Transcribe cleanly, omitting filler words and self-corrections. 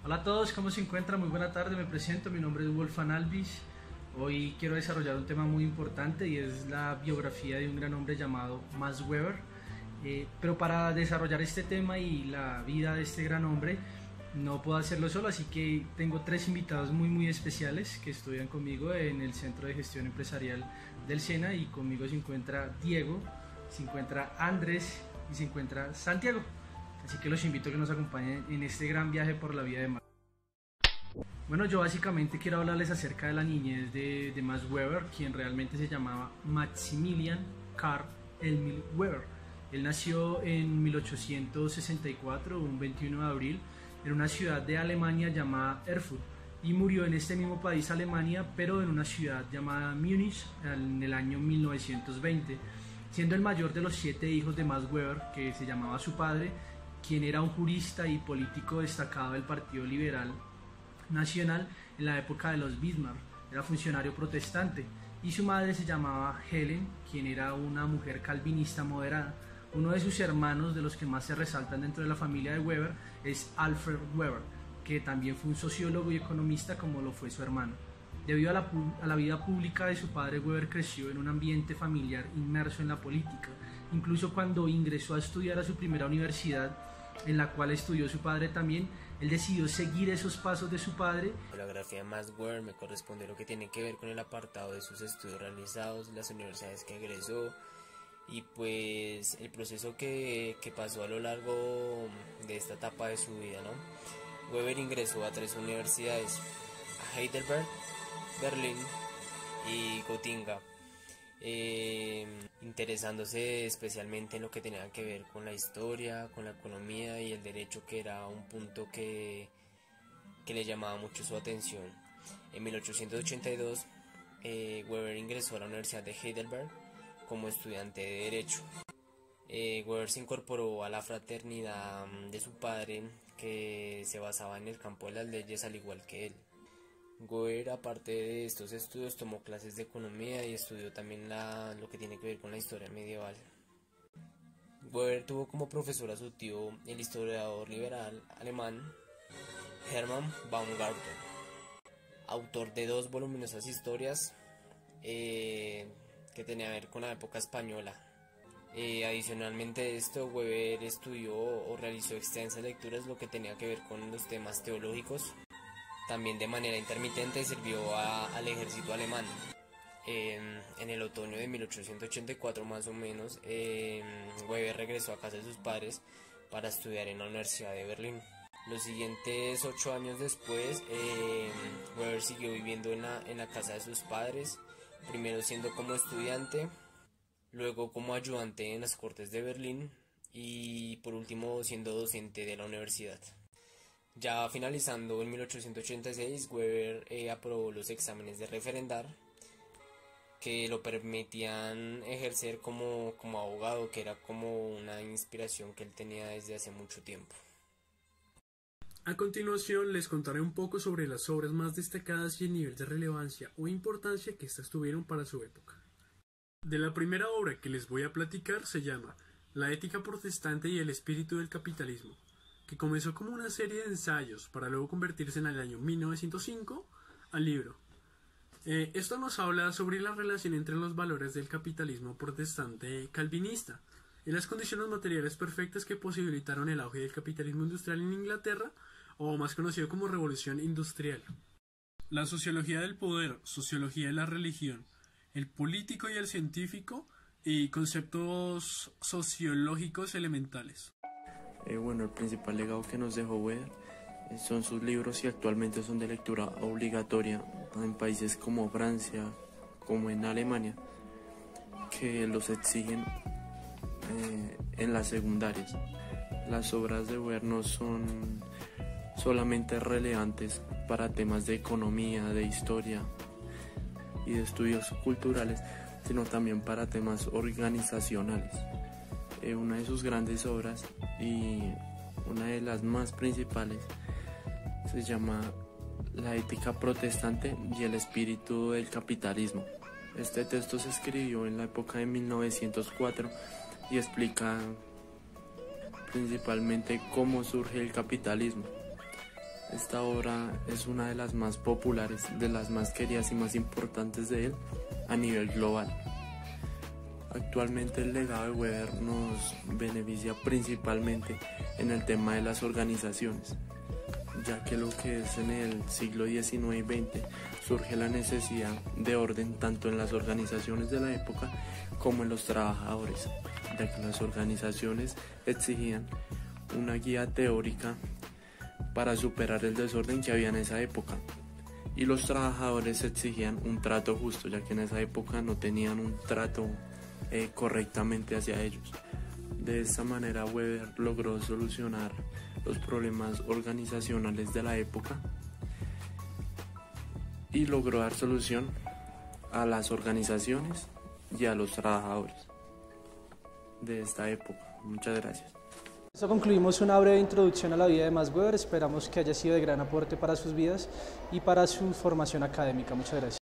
Hola a todos, ¿cómo se encuentran? Muy buena tarde, me presento, mi nombre es Wolfgang Alvis. Hoy quiero desarrollar un tema muy importante y es la biografía de un gran hombre llamado Max Weber. Pero para desarrollar este tema y la vida de este gran hombre no puedo hacerlo solo, así que tengo tres invitados muy especiales que estudian conmigo en el Centro de Gestión Empresarial del SENA, y conmigo se encuentra Diego, se encuentra Andrés y se encuentra Santiago. Así que los invito a que nos acompañen en este gran viaje por la vida de Max. Bueno, yo básicamente quiero hablarles acerca de la niñez de Max Weber, quien realmente se llamaba Maximilian Karl Emil Weber. Él nació en 1864, un 21 de abril, en una ciudad de Alemania llamada Erfurt, y murió en este mismo país, Alemania, pero en una ciudad llamada Múnich en el año 1920, siendo el mayor de los 7 hijos de Max Weber, que se llamaba su padre, quien era un jurista y político destacado del Partido Liberal Nacional en la época de los Bismarck. Era funcionario protestante, y su madre se llamaba Helen, quien era una mujer calvinista moderada. Uno de sus hermanos, de los que más se resaltan dentro de la familia de Weber, es Alfred Weber, que también fue un sociólogo y economista como lo fue su hermano. Debido a la vida pública de su padre, Weber creció en un ambiente familiar inmerso en la política. Incluso cuando ingresó a estudiar a su primera universidad, en la cual estudió su padre también, él decidió seguir esos pasos de su padre. La biografía de Max Weber me corresponde lo que tiene que ver con el apartado de sus estudios realizados, las universidades que egresó y pues el proceso que pasó a lo largo de esta etapa de su vida, ¿no? Weber ingresó a 3 universidades, a Heidelberg, Berlín y Gotinga, interesándose especialmente en lo que tenía que ver con la historia, con la economía y el derecho, que era un punto que le llamaba mucho su atención. En 1882, Weber ingresó a la Universidad de Heidelberg como estudiante de Derecho. Weber se incorporó a la fraternidad de su padre, que se basaba en el campo de las leyes al igual que él. Weber, aparte de estos estudios, tomó clases de economía y estudió también lo que tiene que ver con la historia medieval. Weber tuvo como profesor a su tío, el historiador liberal alemán Hermann Baumgarten, autor de 2 voluminosas historias que tenía que ver con la época española. Adicionalmente de esto, Weber estudió o realizó extensas lecturas lo que tenía que ver con los temas teológicos. También de manera intermitente sirvió al ejército alemán. En el otoño de 1884 más o menos, Weber regresó a casa de sus padres para estudiar en la Universidad de Berlín. Los siguientes 8 años después, Weber siguió viviendo en la casa de sus padres, primero siendo como estudiante, luego como ayudante en las Cortes de Berlín y por último siendo docente de la universidad. Ya finalizando en 1886, Weber aprobó los exámenes de referendar, que lo permitían ejercer como abogado, que era como una inspiración que él tenía desde hace mucho tiempo. A continuación les contaré un poco sobre las obras más destacadas y el nivel de relevancia o importancia que éstas tuvieron para su época. De la primera obra que les voy a platicar se llama La ética protestante y el espíritu del capitalismo, que comenzó como una serie de ensayos para luego convertirse en el año 1905 al libro. Esto nos habla sobre la relación entre los valores del capitalismo protestante calvinista y las condiciones materiales perfectas que posibilitaron el auge del capitalismo industrial en Inglaterra, o más conocido como Revolución Industrial. La sociología del poder, sociología de la religión, el político y el científico, y conceptos sociológicos elementales. Bueno, el principal legado que nos dejó Weber son sus libros, y actualmente son de lectura obligatoria en países como Francia, como en Alemania, que los exigen en las secundarias. Las obras de Weber no son solamente relevantes para temas de economía, de historia y de estudios culturales, sino también para temas organizacionales. Una de sus grandes obras y una de las más principales se llama La ética protestante y el espíritu del capitalismo. Este texto se escribió en la época de 1904 y explica principalmente cómo surge el capitalismo. Esta obra es una de las más populares, de las más queridas y más importantes de él a nivel global. Actualmente el legado de Weber nos beneficia principalmente en el tema de las organizaciones, ya que lo que es en el siglo XIX y XX surge la necesidad de orden tanto en las organizaciones de la época como en los trabajadores, ya que las organizaciones exigían una guía teórica para superar el desorden que había en esa época, y los trabajadores exigían un trato justo, ya que en esa época no tenían un trato correctamente hacia ellos. De esta manera Weber logró solucionar los problemas organizacionales de la época y logró dar solución a las organizaciones y a los trabajadores de esta época. Muchas gracias. Esto concluimos una breve introducción a la vida de Max Weber. Esperamos que haya sido de gran aporte para sus vidas y para su formación académica. Muchas gracias.